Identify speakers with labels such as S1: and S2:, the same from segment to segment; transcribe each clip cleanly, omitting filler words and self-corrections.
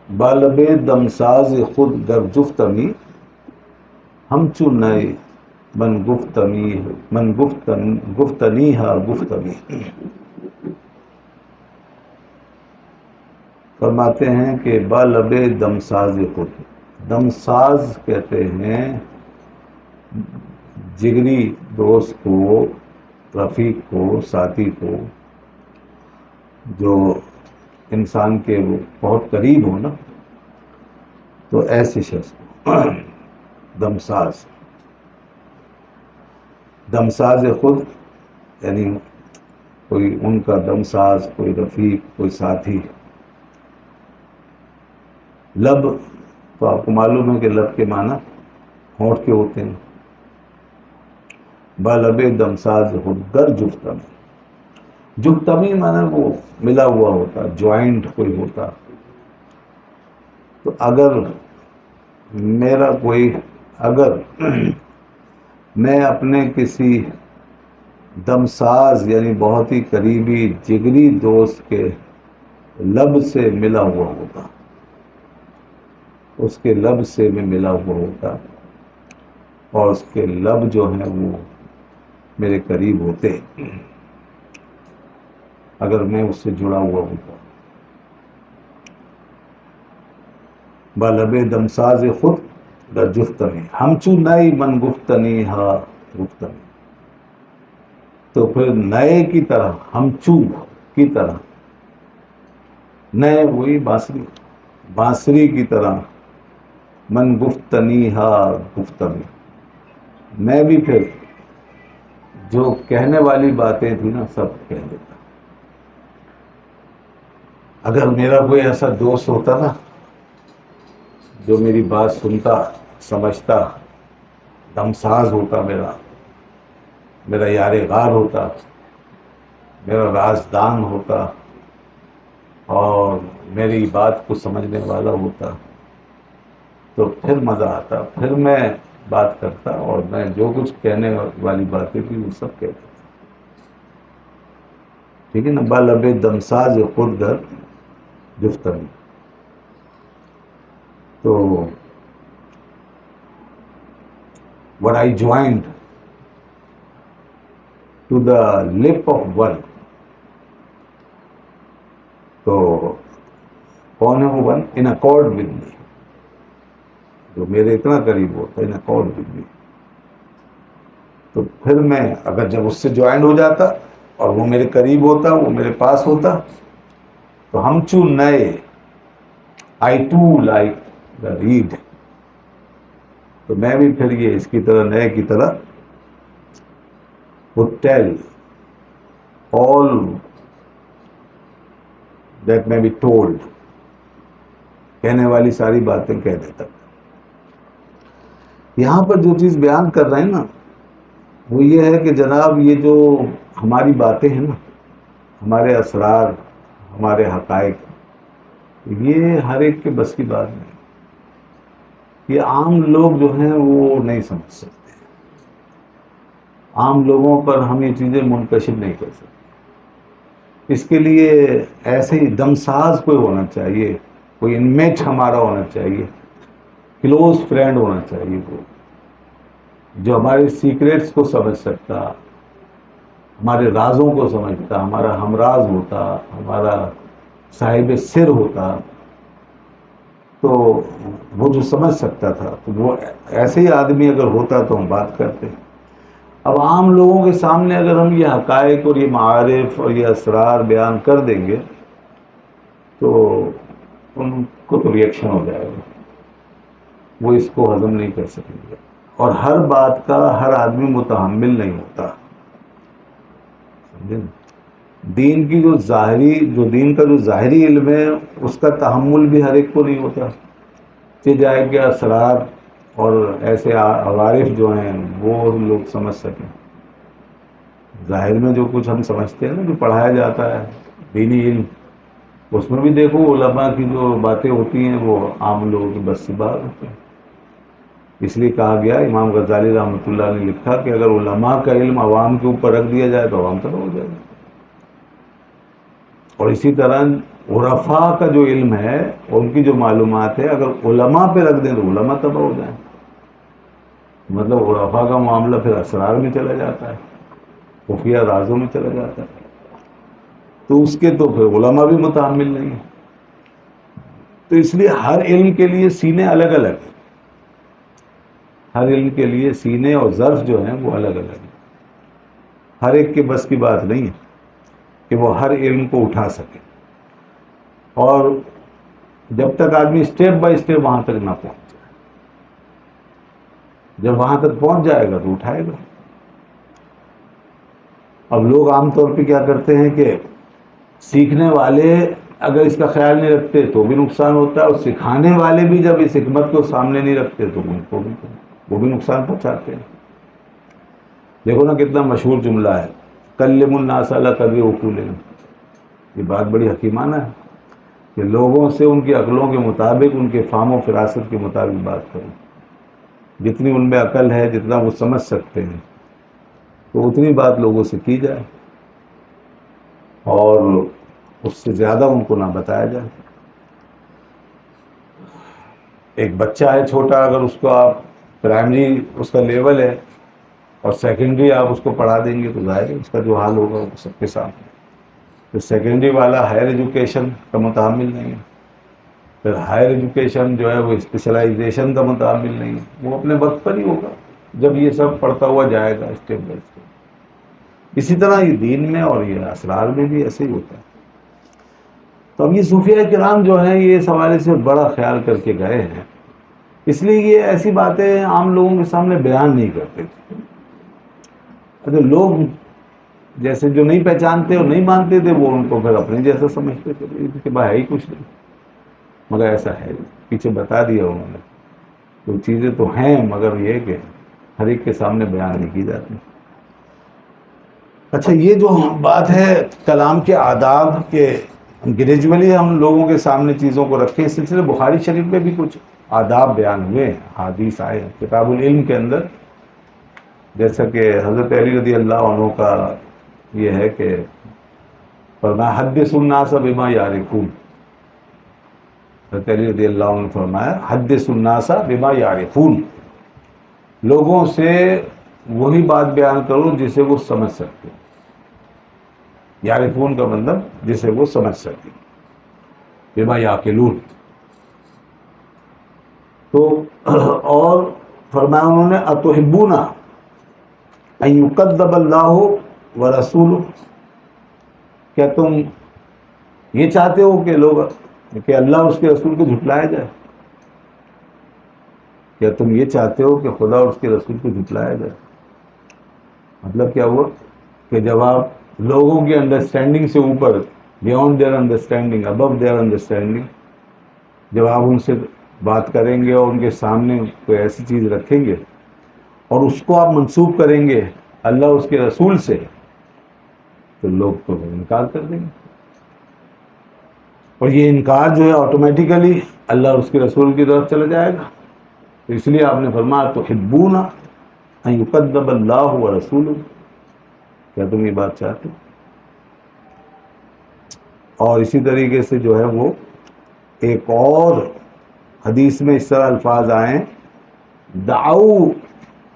S1: بالب دمساز خود در جفتمی، ہمچو نئے من گفتنی ہا گفتمی. فرماتے ہیں کہ بالب دمساز خود، دمساز کہتے ہیں جگری دوست کو، رفیق کو، ساتھی کو، جو انسان کے وہ بہت قریب ہو نا، تو ایسے شخص کو دمساز. دمساز خود یعنی کوئی ان کا دمساز، کوئی رفیق، کوئی ساتھی. لب تو آپ کو معلوم ہے کہ لب کے معنی ہونٹ کے ہوتے ہیں. بالب دمساز خود در جفتمی، جفتمی معنی وہ ملا ہوا ہوتا، جوائنٹ کوئی ہوتا. تو اگر میں اپنے کسی دمساز یعنی بہت ہی قریبی جگری دوست کے لب سے ملا ہوا ہوتا، اس کے لب سے میں ملا ہوا ہوتا، اور اس کے لب جو ہیں وہ میرے قریب ہوتے، اگر میں اس سے جڑا ہوا ہوتا. بالب دمساز خود در جفتمی، ہمچو نئی من گفتنی ہا گفتمی. تو پھر نئے کی طرح، ہمچو کی طرح، نئے وہی بانسری کی طرح، من گفتنی ہا گفتمی، میں بھی پھر جو کہنے والی باتیں تھیں نا سب کہہ دیتا. اگر میرا کوئی ایسا دوست ہوتا نا جو میری بات سنتا، سمجھتا، دمساز ہوتا، میرا یار غار ہوتا، میرا رازدان ہوتا، اور میری بات کو سمجھنے والا ہوتا، تو پھر مزہ آتا، پھر میں بات کرتا، اور میں جو کچھ کہنے والی باتیں تھی وہ سب کہتا. ٹھیک ہے نا. بالب دمساز خود در جفتمی. تو what I joined to the lip of one. تو کون ہے وہ one? in accord with me، جو میرے اتنا قریب ہوتا ہے، in accord with me. تو پھر میں اگر جب اس سے جوائن ہو جاتا اور وہ میرے قریب ہوتا، وہ میرے پاس ہوتا، تو ہم چو نئے I too like the reed. تو میں بھی پھر یہ اس کی طرح، نئے کی طرح would tell all that may be told، کہنے والی ساری باتیں کہہ دیتا. یہاں پر جو چیز بیان کر رہے ہیں نا وہ یہ ہے کہ جناب یہ جو ہماری باتیں ہیں نا، ہمارے اسرار، ہمارے حقائق، یہ ہر ایک کے بس کی بات نہیں. یہ عام لوگ جو ہیں وہ نہیں سمجھ سکتے. عام لوگوں پر ہم یہ چیزیں منتشر نہیں کر سکتے. اس کے لیے ایسے ہی دمساز کوئی ہونا چاہیے، کوئی انمیٹ ہمارا ہونا چاہیے، کلوز فرینڈ ہونا چاہیے، جو ہمارے سیکریٹس کو سمجھ سکتا، ہمارے رازوں کو سمجھتا، ہمارا ہمراز ہوتا، ہمارا صاحب سر ہوتا. تو وہ جو سمجھ سکتا تھا، تو وہ ایسے ہی آدمی اگر ہوتا تو ہم بات کرتے. اب عام لوگوں کے سامنے اگر ہم یہ حقائق اور یہ معارف اور یہ اسرار بیان کر دیں گے تو ان کو تو ریئیکشن ہو جائے گا، وہ اس کو ہضم نہیں کر سکیں گے. اور ہر بات کا ہر آدمی متحمل نہیں ہوتا. سمجھے؟ دین کی جو دین کا جو ظاہری علم ہے اس کا تحمل بھی ہر ایک کو نہیں ہوتا کہ جائے کہ اسرار اور ایسے عوارف جو ہیں وہ لوگ سمجھ سکیں. ظاہر میں جو کچھ ہم سمجھتے ہیں نا، جو پڑھایا جاتا ہے دینی علم، اس میں بھی دیکھو علماء کی جو باتیں ہوتی ہیں وہ عام لوگوں کی بس سے باہر ہوتی ہیں. اس لیے کہا گیا، امام غزالی رحمۃ اللہ نے لکھا کہ اگر علماء کا علم عوام کے اوپر رکھ دیا جائے تو عوام تک ہو جائے گا. اور اسی طرح عرفا کا جو علم ہے، ان کی جو معلومات ہے، اگر علماء پہ رکھ دیں تو علماء تباہ ہو جائیں. مطلب عرفا کا معاملہ پھر اسرار میں چلا جاتا ہے، خفیہ رازوں میں چلا جاتا ہے، تو اس کے تو پھر علماء بھی متحمل نہیں ہیں. تو اس لیے ہر علم کے لیے سینے الگ الگ ہیں، ہر علم کے لیے سینے اور ظرف جو ہیں وہ الگ الگ ہیں. ہر ایک کے بس کی بات نہیں ہے کہ وہ ہر علم کو اٹھا سکے، اور جب تک آدمی اسٹیپ بائی اسٹیپ وہاں تک نہ پہنچ جائے، جب وہاں تک پہنچ جائے گا تو اٹھائے گا. اب لوگ عام طور پہ کیا کرتے ہیں کہ سیکھنے والے اگر اس کا خیال نہیں رکھتے تو بھی نقصان ہوتا ہے، اور سکھانے والے بھی جب اس حکمت کو سامنے نہیں رکھتے تو ان کو بھی وہ بھی نقصان پہنچاتے ہیں. دیکھو نا کتنا مشہور جملہ ہے، کلم الناس علی قدر عقولہم. یہ بات بڑی حکیمانہ ہے کہ لوگوں سے ان کی عقلوں کے مطابق، ان کے فہم و فراست کے مطابق بات کریں. جتنی ان میں عقل ہے، جتنا وہ سمجھ سکتے ہیں، تو اتنی بات لوگوں سے کی جائے، اور اس سے زیادہ ان کو نہ بتایا جائے. ایک بچہ ہے چھوٹا، اگر اس کو آپ پرائمری اس کا لیول ہے اور سیکنڈری آپ اس کو پڑھا دیں گے تو ظاہر ہے اس کا جو حال ہوگا وہ سب کے سامنے. تو سیکنڈری والا ہائر ایجوکیشن کا متحمل نہیں ہے، پھر ہائر ایجوکیشن جو ہے وہ اسپیشلائزیشن کا متحمل نہیں ہے. وہ اپنے وقت پر ہی ہوگا جب یہ سب پڑھتا ہوا جائے گا اسٹیپ بائی اسٹیپ. اسی طرح یہ دین میں اور یہ اسرار میں بھی ایسے ہی ہوتا ہے. تو اب یہ صوفیہ کرام جو ہیں یہ اس حوالے سے بڑا خیال کر کے گئے ہیں، اس لیے یہ ایسی باتیں عام لوگوں کے سامنے بیان نہیں کرتے تھے. اگر لوگ جیسے جو نہیں پہچانتے اور نہیں مانتے تھے وہ ان کو پھر اپنے جیسا سمجھتے تھے کہ بھائی ہے ہی کچھ نہیں، مگر ایسا ہے. پیچھے بتا دیا انہوں نے، تو چیزیں تو ہیں مگر یہ کہ ہر ایک کے سامنے بیان نہیں کی جاتی. اچھا، یہ جو بات ہے کلام کے آداب کے، گریجولی ہم لوگوں کے سامنے چیزوں کو رکھیں. اس سلسلے بخاری شریف میں بھی کچھ آداب بیان ہوئے ہیں، حدیث آئے ہیں کتاب العلم کے اندر. جیسا کہ حضرت علی رضی اللہ عنہ کا یہ ہے کہ فرمایا حدث الناس بما یعرفون. حضرت علی رضی اللہ عنہ نے فرمایا حدث الناس بما یعرفون، لوگوں سے وہی بات بیان کرو جسے وہ سمجھ سکتے. یعرفون کا مطلب جسے وہ سمجھ سکتے، بما یعقلون. تو اور فرمایا انہوں نے اتحبون ان یکذب اللہ ورسولہ، کیا تم یہ چاہتے ہو کہ لوگ کہ اللہ اور اس کے رسول کو جھٹلایا جائے؟ کیا تم یہ چاہتے ہو کہ خدا اور اس کے رسول کو جھٹلایا جائے؟ مطلب کیا ہوا کہ جب آپ لوگوں کی انڈرسٹینڈنگ سے اوپر، beyond their understanding, above their understanding, جب آپ ان سے بات کریں گے اور ان کے سامنے کوئی ایسی چیز رکھیں گے اور اس کو آپ منسوب کریں گے اللہ اور اس کے رسول سے، تو لوگ تو انکار کر دیں گے. اور یہ انکار جو ہے آٹومیٹیکلی اللہ اور اس کے رسول کی طرف چلا جائے گا. تو اس لیے آپ نے فرمایا تحبون ان یکذب اللہ ورسولہ، کیا تم یہ بات چاہتے ہو؟ اور اسی طریقے سے جو ہے وہ ایک اور حدیث میں اس طرح الفاظ آئیں، دعو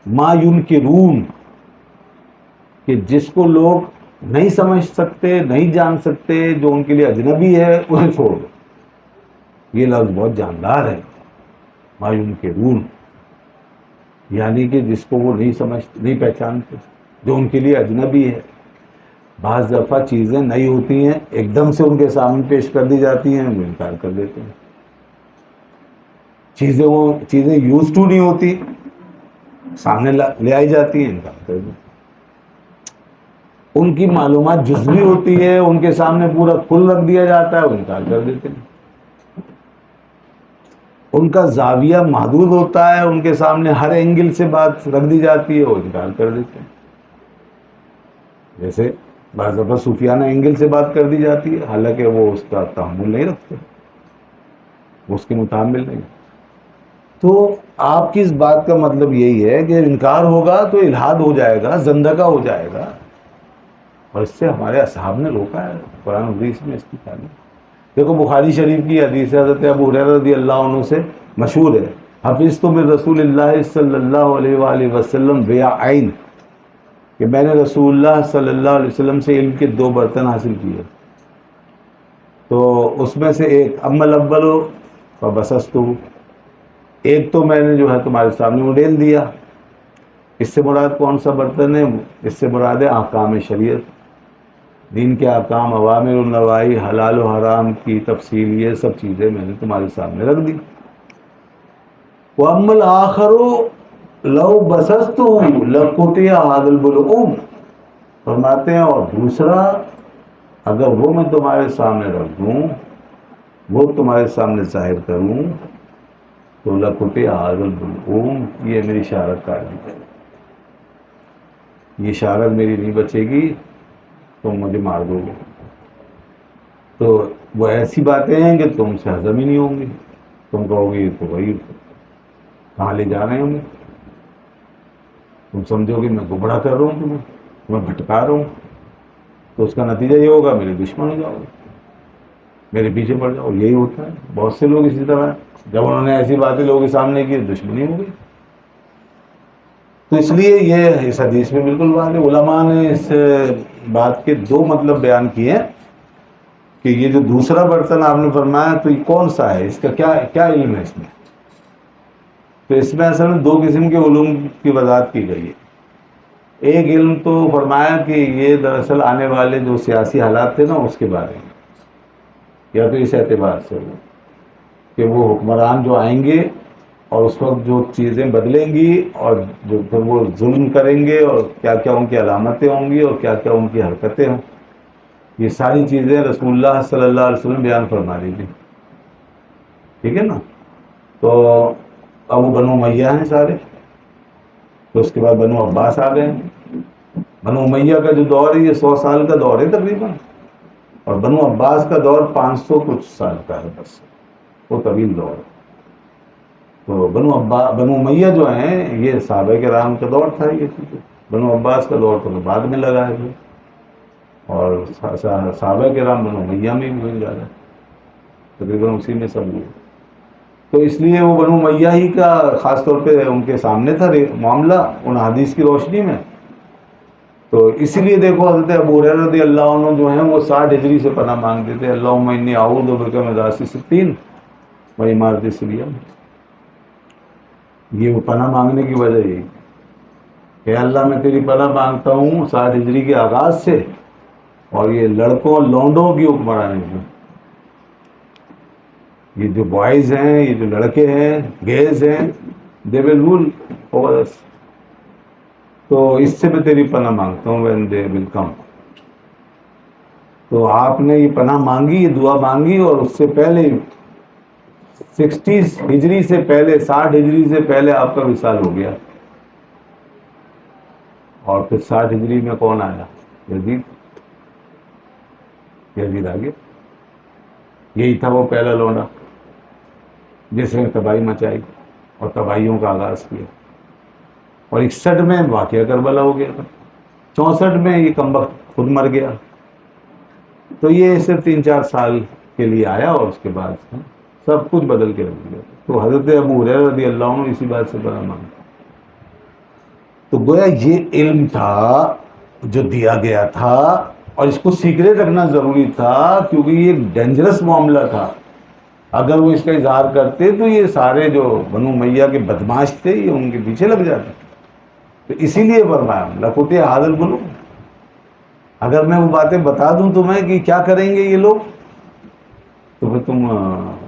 S1: ما ینکرون، کہ جس کو لوگ نہیں سمجھ سکتے، نہیں جان سکتے، جو ان کے لیے اجنبی ہے، اسے چھوڑ دو. یہ لفظ بہت جاندار ہے، ما ینکرون، یعنی کہ جس کو وہ نہیں سمجھتے، نہیں پہچانتے، جو ان کے لیے اجنبی ہے. بعض دفعہ چیزیں نئی ہوتی ہیں، ایک دم سے ان کے سامنے پیش کر دی جاتی ہیں، وہ انکار کر دیتے ہیں. چیزیں یوز ٹو نہیں ہوتی، سامنے لے آئی جاتی ہیں، انکار کر دیتے ہیں. ان کی معلومات جزوی ہوتی ہے، ان کے سامنے پورا کل رکھ دیا جاتا ہے، وہ انکار کر دیتے ہیں. ان کا زاویہ محدود ہوتا ہے، ان کے سامنے ہر اینگل سے بات رکھ دی جاتی ہے، وہ انکار کر دیتے ہیں. جیسے بعض دفعہ صوفیانہ اینگل سے بات کر دی جاتی ہے، حالانکہ وہ اس کا تحمل نہیں رکھتے، وہ اس کے متحمل نہیں. تو آپ کی اس بات کا مطلب یہی ہے کہ انکار ہوگا تو الحاد ہو جائے گا، زندگا ہو جائے گا، اور اس سے ہمارے اصحاب نے روکا ہے، قرآن و حدیث میں اس کی تعلیم. دیکھو بخاری شریف کی حدیث ہے، حضرت ابو ہریرہ رضی اللہ عنہ سے مشہور ہے، حفظت من رسول اللہ صلی اللہ علیہ وآلہ وسلم بیعین، کہ میں نے رسول اللہ صلی اللہ علیہ وسلم سے علم کے 2 برتن حاصل کیے. تو اس میں سے ایک اما الاول فبسستہ، ایک تو میں نے جو ہے تمہارے سامنے اڈیل دیا. اس سے مراد کون سا برتن ہے؟ اس سے مراد ہے احکام شریعت، دین کے احکام، اوامر و نواہی، حلال و حرام کی تفصیل، یہ سب چیزیں میں نے تمہارے سامنے رکھ دی. وَأَمَّا الْآخَرُ لَوْ بَسَسْتُهُ لَقُطِعَ هَذَا الْبُلْعُومُ، فرماتے ہیں اور دوسرا اگر وہ میں تمہارے سامنے رکھ دوں، وہ تمہارے سامنے ظاہر کروں، تو لَقُطِعَ هَذَا الْبُلْعُومُ، یہ میری شہرت کاٹ دی جائے، یہ شہرت میری نہیں بچے گی، تم مجھے مار دو گے. تو وہ ایسی باتیں ہیں کہ تم سے ہضم ہی نہیں ہوں گی، تم کہو گے یہ تو وہی کہاں لے جا رہے ہیں ہمیں، تم سمجھو گے میں گمراہ کر رہا ہوں تمہیں بھٹکا رہا ہوں، تو اس کا نتیجہ یہ ہوگا میرے دشمن ہو جاؤ گے، میرے پیچھے پڑ جاؤ. یہی ہوتا ہے، بہت سے لوگ اسی طرح جب انہوں نے ایسی باتیں لوگوں کے سامنے کی دشمنی ہو گئی. تو اس لیے یہ اس حدیث میں بالکل بات ہے. علماء نے اس بات کے 2 مطلب بیان کیے ہیں کہ یہ جو دوسرا برتن آپ نے فرمایا تو یہ کون سا ہے، اس کا کیا علم ہے اس میں. تو اس میں اصل میں 2 قسم کے علوم کی وضاحت کی گئی ہے. ایک علم تو فرمایا کہ یہ دراصل آنے والے جو سیاسی حالات تھے نا اس کے بارے میں، یا تو اس اعتبار سے ہو کہ وہ حکمران جو آئیں گے اور اس وقت جو چیزیں بدلیں گی اور جو پھر وہ ظلم کریں گے اور کیا کیا ان کی علامتیں ہوں گی اور کیا کیا ان کی حرکتیں ہوں، یہ ساری چیزیں رسول اللہ صلی اللہ علیہ وسلم بیان فرما دی تھی. ٹھیک ہے نا. تو اب وہ بنو امیہ ہیں سارے، تو اس کے بعد بنو عباس آ گئے. بنو امیہ کا جو دور ہے یہ 100 سال کا دور ہے تقریباً، اور بنو عباس کا دور 500 کچھ سال کا ہے، بس وہ طویل دور ہے. تو بنو امیہ جو ہیں یہ صحابہ کرام کا دور تھا. یہ چیزیں بنو عباس کا دور تو بعد میں لگا ہے، اور صحابہ کرام بنو امیہ میں بھی مل جا رہا ہے، تقریباً اسی میں سب لوگ. تو اس لیے وہ بنو امیہ ہی کا خاص طور پہ ان کے سامنے تھا معاملہ ان حدیث کی روشنی میں. تو اسی لیے دیکھو حضرت ابو ہریرہ رضی اللہ عنہ جو ہیں وہ 60 ہجری سے پناہ مانگتے تھے، اللہم انی اعوذ بک من ذات الستین و عمارت السلیہ. یہ وہ پناہ مانگنے کی وجہ یہی کہ اللہ میں تیری پناہ مانگتا ہوں 60 ہجری کے آغاز سے، اور یہ لڑکوں لونڈوں کی حکمرانی میں، یہ جو بوائز ہیں، یہ جو لڑکے ہیں، گیز ہیں، دے ول رول اوور اس. تو اس سے میں تیری پناہ مانگتا ہوں when they will come. تو آپ نے یہ پناہ مانگی، یہ دعا مانگی، اور اس سے پہلے 60 ہجری سے پہلے، 60 ہجری سے پہلے آپ کا وصال ہو گیا. اور پھر 60 ہجری میں کون آیا؟ یزید آ گیا. یہی تھا وہ پہلا لونڈا جس نے تباہی مچائی اور تباہیوں کا آغاز کیا. اور 61 میں واقعہ کربلا ہو گیا تھا، 64 میں یہ کمبخت خود مر گیا. تو یہ صرف 3-4 سال کے لیے آیا اور اس کے بعد سب کچھ بدل کے رکھ دیا. تو حضرت ابو ہریرہ رضی اللہ عنہ اسی بات سے پناہ مانگا. تو گویا یہ علم تھا جو دیا گیا تھا، اور اس کو سیکریٹ رکھنا ضروری تھا کیونکہ یہ ایک ڈینجرس معاملہ تھا. اگر وہ اس کا اظہار کرتے تو یہ سارے جو بنو امیہ کے بدماش تھے یہ ان کے پیچھے لگ جاتے. تو اسی لیے فرمایا لقطع هذا البلوغ. اگر میں وہ باتیں بتا دوں تمہیں کہ کیا کریں گے یہ لوگ، تو پھر تم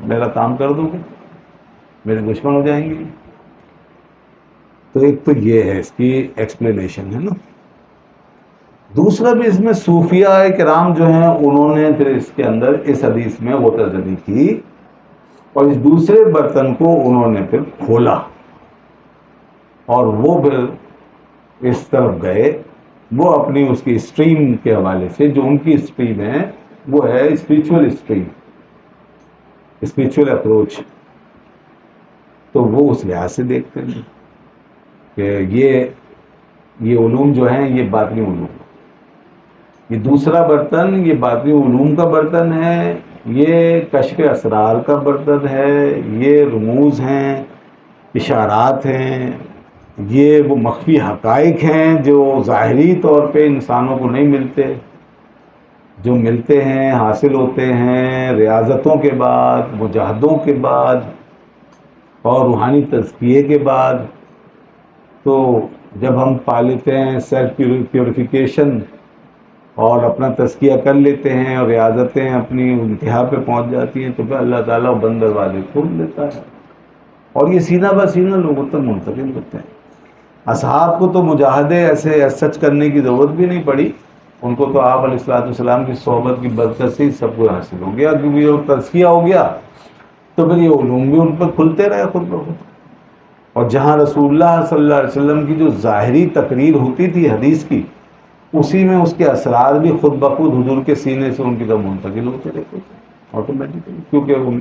S1: میرا کام کر دو گے، میرے دشمن ہو جائیں گے. تو ایک تو یہ ہے اس کی ایکسپلینیشن ہے نا. دوسرا بھی اس میں صوفیاء کرام جو ہیں انہوں نے پھر اس کے اندر اس حدیث میں غوطہ زنی کی اور اس دوسرے برتن کو انہوں نے پھر کھولا اور وہ پھر اس طرف گئے. وہ اپنی اس کی اسٹریم کے حوالے سے، جو ان کی اسٹریم ہے وہ ہے اسپریچول اسٹریم، اسپریچول اپروچ. تو وہ اس لحاظ سے دیکھتے ہیں کہ یہ علوم جو ہیں یہ باطنی علوم. یہ دوسرا برتن یہ باطنی علوم کا برتن ہے یہ کشف اسرار کا برتن ہے، یہ رموز ہیں، اشارات ہیں، یہ وہ مخفی حقائق ہیں جو ظاہری طور پہ انسانوں کو نہیں ملتے، جو ملتے ہیں، حاصل ہوتے ہیں ریاضتوں کے بعد، مجاہدوں کے بعد اور روحانی تزکیے کے بعد۔ تو جب ہم پا لیتے ہیں سیلف پیوریفیکیشن اور اپنا تزکیہ کر لیتے ہیں اور ریاضتیں اپنی انتہا پہ پہنچ جاتی ہیں، تو پھر اللہ تعالیٰ بند دروازے کھول دیتا ہے اور یہ سینہ بہ سینہ لوگوں تک منتقل ہوتے ہیں۔ اصحاب کو تو مجاہدے ایسے سچ کرنے کی ضرورت بھی نہیں پڑی، ان کو تو آپ علیہ الصلوۃ والسلام کی صحبت کی برکت سے ہی سب کو حاصل ہو گیا، کیونکہ جب تزکیہ ہو گیا تو پھر یہ علوم بھی ان پر کھلتے رہے خود بخود۔ اور جہاں رسول اللہ صلی اللہ علیہ وسلم کی جو ظاہری تقریر ہوتی تھی حدیث کی، اسی میں اس کے اسرار بھی خود بخود حضور کے سینے سے ان کی طرف منتقل ہوتے رہتے تھے آٹومیٹکلی، کیونکہ وہ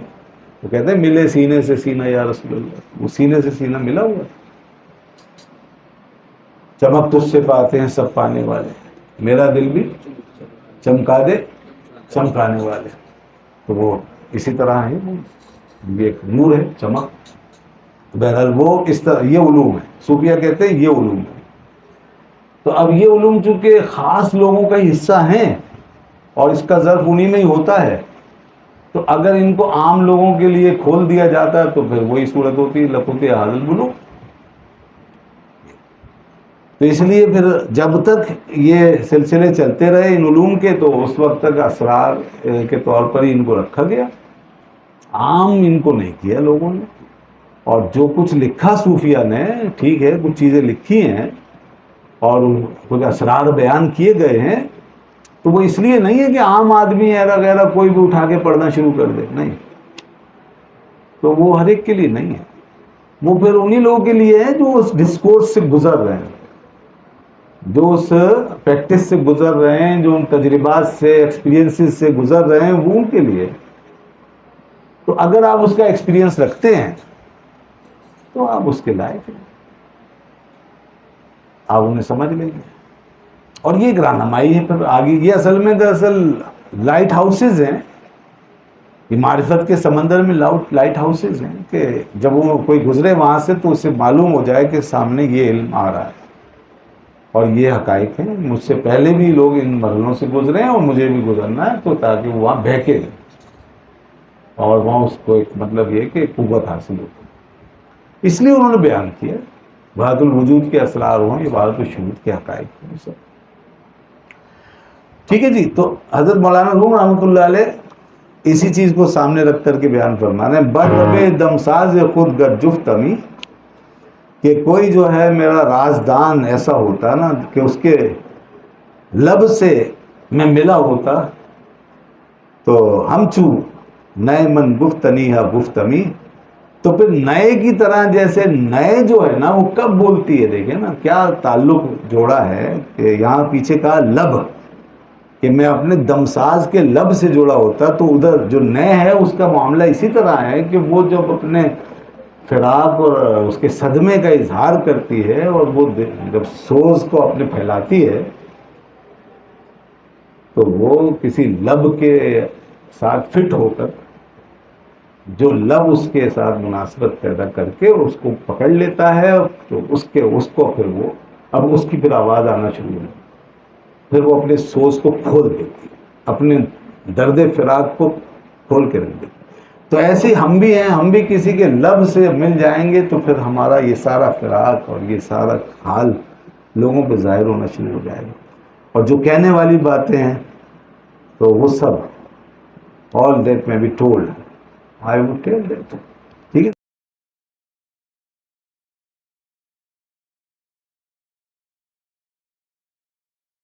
S1: کہتے ہیں ملے سینے سے سینہ یا رسول اللہ، وہ سینے سے سینہ ملا ہوا ہے۔ چمک تجھ سے پاتے ہیں سب پانے والے، میرا دل بھی چمکا دے چمکانے والے۔ تو وہ اسی طرح ہے، یہ ایک نور ہے، چمک۔ بہرحال وہ اس طرح یہ علوم ہے، صوفیہ کہتے ہیں یہ علوم ہے۔ تو اب یہ علوم چونکہ خاص لوگوں کا ہی حصہ ہیں اور اس کا ظرف انہی میں ہی ہوتا ہے، تو اگر ان کو عام لوگوں کے لیے کھول دیا جاتا ہے تو پھر وہی صورت ہوتی ہے لقوت حاضر البلوغ۔ تو اس لیے پھر جب تک یہ سلسلے چلتے رہے ان علوم کے، تو اس وقت تک اسرار کے طور پر ہی ان کو رکھا گیا، عام ان کو نہیں کیا لوگوں نے۔ اور جو کچھ لکھا صوفیہ نے، ٹھیک ہے کچھ چیزیں لکھی ہیں اور کچھ اسرار بیان کیے گئے ہیں، تو وہ اس لیے نہیں ہے کہ عام آدمی ایرا غیرہ کوئی بھی اٹھا کے پڑھنا شروع کر دے، نہیں، تو وہ ہر ایک کے لیے نہیں ہے، وہ پھر انہی لوگوں کے لیے ہے جو اس ڈسکورس سے گزر رہے ہیں، جو اس پریکٹس سے گزر رہے ہیں، جو ان تجربات سے ایکسپیرینسز سے گزر رہے ہیں، وہ ان کے لیے۔ تو اگر آپ اس کا ایکسپیرینس رکھتے ہیں تو آپ اس کے لائق ہیں، آپ انہیں سمجھ لیں گے، اور یہ ایک رہنمائی ہے پھر آگے۔ یہ اصل میں دراصل لائٹ ہاؤسز ہیں، یہ معرفت کے سمندر میں لائٹ ہاؤسز ہیں کہ جب وہ کوئی گزرے وہاں سے تو اسے معلوم ہو جائے کہ سامنے یہ علم آ رہا ہے اور یہ حقائق ہیں، مجھ سے پہلے بھی لوگ ان مرحلوں سے گزرے ہیں اور مجھے بھی گزرنا ہے، تو تاکہ وہ وہاں بہکے دیں اور وہاں اس کو ایک مطلب یہ کہ قوت حاصل ہو۔ اس لیے انہوں نے بیان کیا وحدت الوجود کے اسرار ہوں، یہ وحدت الشہود کے حقائق ہیں سب۔ ٹھیک ہے جی، تو حضرت مولانا روم رحمۃ اللہ علیہ اسی چیز کو سامنے رکھ کر کے بیان فرمانا ہے، بد دمساز خود گر جفتمی، کہ کوئی جو ہے میرا رازدان ایسا ہوتا نا کہ اس کے لب سے میں ملا ہوتا، تو ہم چو نئے من گفتنی ہے گفتمی، تو پھر نئے کی طرح جیسے نئے جو ہے نا وہ کب بولتی ہے، دیکھیں نا کیا تعلق جوڑا ہے کہ یہاں پیچھے کہا لب، کہ میں اپنے دمساز کے لب سے جوڑا ہوتا، تو ادھر جو نئے ہے اس کا معاملہ اسی طرح ہے کہ وہ جب اپنے فراق اور اس کے صدمے کا اظہار کرتی ہے اور وہ جب سوز کو اپنے پھیلاتی ہے، تو وہ کسی لب کے ساتھ فٹ ہو کر، جو لب اس کے ساتھ مناسبت پیدا کر کے اس کو پکڑ لیتا ہے، تو اس کو پھر وہ اب اس کی پھر آواز آنا شروع ہوتی، پھر وہ اپنے سوز کو کھول دیتی، اپنے درد فراق کو کھول کے رکھ دیتی۔ تو ایسے ہی ہم بھی ہیں، ہم بھی کسی کے لب سے مل جائیں گے تو پھر ہمارا یہ سارا فراق اور یہ سارا حال لوگوں پہ ظاہر ہونا شروع ہو جائے گا، اور جو کہنے والی باتیں ہیں تو وہ سب all that may be told I would tell that